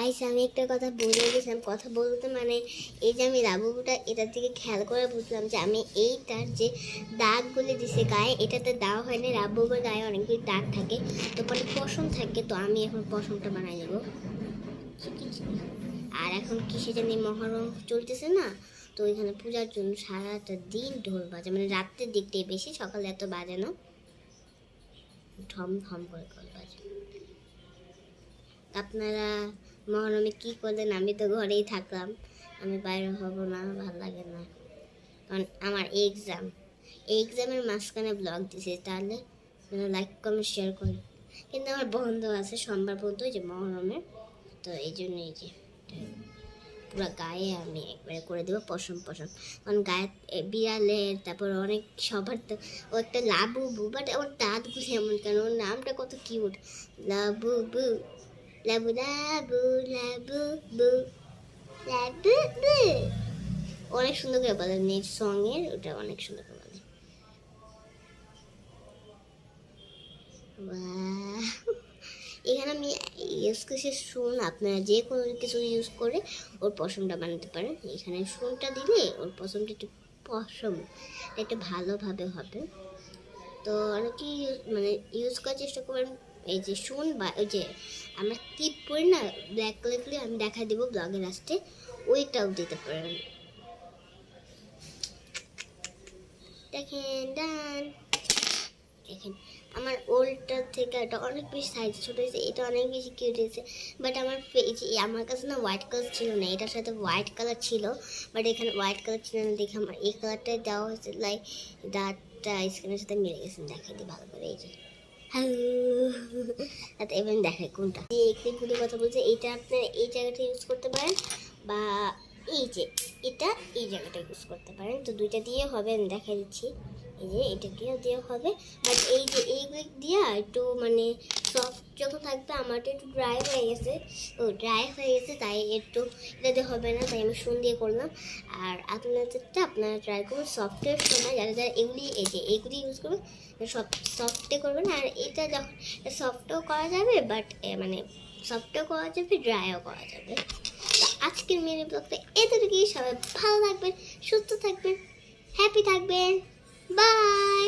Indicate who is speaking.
Speaker 1: Guys আমি একটা কথা বলে গেছিলাম, কথা বলতে মানে এই যে আমি রাবুটা এটার দিকে খেয়াল করে বুঝলাম যে আমি এইটার যে দাগগুলো দিছে গায়ে এটাতে দেওয়া হয়নি। রাবুর গায়ে অনেকগুলি দাগ থাকে, তো পরে পশম থাকে, তো আমি এখন পশমটা বানাই নেব। আর এখন কিসে জানি মহরম চলতেছে না, তো এখানে পূজার জন্য সারাটা দিন ঢোল বাজে, মানে রাত্রের দিকটাই বেশি, সকালে এত বাজে না, ঢম ঢম করে ঢোল বাজে। আপনারা মহরমে কি করলেন? আমি তো ঘরেই থাকলাম, আমি বাইরে হব না, ভালো লাগে না, কারণ আমার এক্সামের মাঝখানে ব্লগ দিছে, তাহলে লাইক কমেন্ট শেয়ার করুন। কিন্তু আমার বন্ধ আছে সোমবার পর্যন্ত, যে মহরমের, তো এই জন্য এই যে পুরো গায়ে আমি একবারে করে দেবো পশম পশম, কারণ গায়ে বিড়ালের, তারপর অনেক সবার তো ও একটা লাবু বু, বাট ওর দাঁত গুছে এমন কেন, ওর নামটা কত কিউট, লাবু বু, লাবু লাবু লাবু বু, লাবু বু, অনেক সুন্দর করে বলে, নেট সঙের ওটা অনেক সুন্দর করে বলে। এখানে আমি ইউজ করছি শুন, আপনারা যে কোনো কিছু ইউজ করে ওর পশমটা বানাতে পারেন। এখানে শুনটা দিলে ওর পশমটা একটু পশম একটু ভালোভাবে হবে। তো অনেকে মানে ইউজ করার চেষ্টা করবেন এই যে শুন, বা ওই যে আমরা টিপ পরি না ব্ল্যাক কালার, আমি দেখা দেবো ব্লগের লাস্টে, ওইটাও দিতে পারেন। দেখেন ডান, দেখেন আমার ওল্ডটার থেকে এটা অনেক বেশি সাইজ ছোটো হয়েছে, এটা অনেক বেশি কিউট হয়েছে। বাট আমার কাছে না হোয়াইট কালার ছিল না, এটার সাথে হোয়াইট কালার ছিল, বাট এখানে হোয়াইট কালার ছিল না দেখে আমার এই কালারটাই দেওয়া হয়েছে, লাইক দাঁতটা স্কিনের সাথে মিলে গেছে। দেখাই দিই ভালো করে, এই যে এবার দেখাই কোনটা যে ক্লিপগুলির কথা বলছে, এইটা আপনারা এই জায়গাটা ইউজ করতে পারেন, বা এই যে এটা এই জায়গাটা ইউজ করতে পারেন। তো দুইটা দিয়ে হবে, আমি দেখাই দিচ্ছি, এই যে এটাকেও দিয়ে হবে, বাট এই যে এইগুলো দিয়ে একটু মানে সফট যখন থাকবে, আমারটা একটু ড্রাই হয়ে গেছে, তাই একটু এটা দিয়ে হবে না, তাই আমি শুন দিয়ে করলাম। আর আপনাদেরটা আপনারা ট্রাই করুন সফটের সময়, যারা যারা এগুলি এই যে এইগুলি ইউজ করবেন সফটে করবেন। আর এটা যখন সফটও করা যাবে, বাট মানে সফটও করা যাবে, ড্রাইও করা যাবে। তো আজকের মিনি ব্লগটা এতটুকুই, সবাই ভালো থাকবেন, সুস্থ থাকবেন, হ্যাপি থাকবেন, বাই।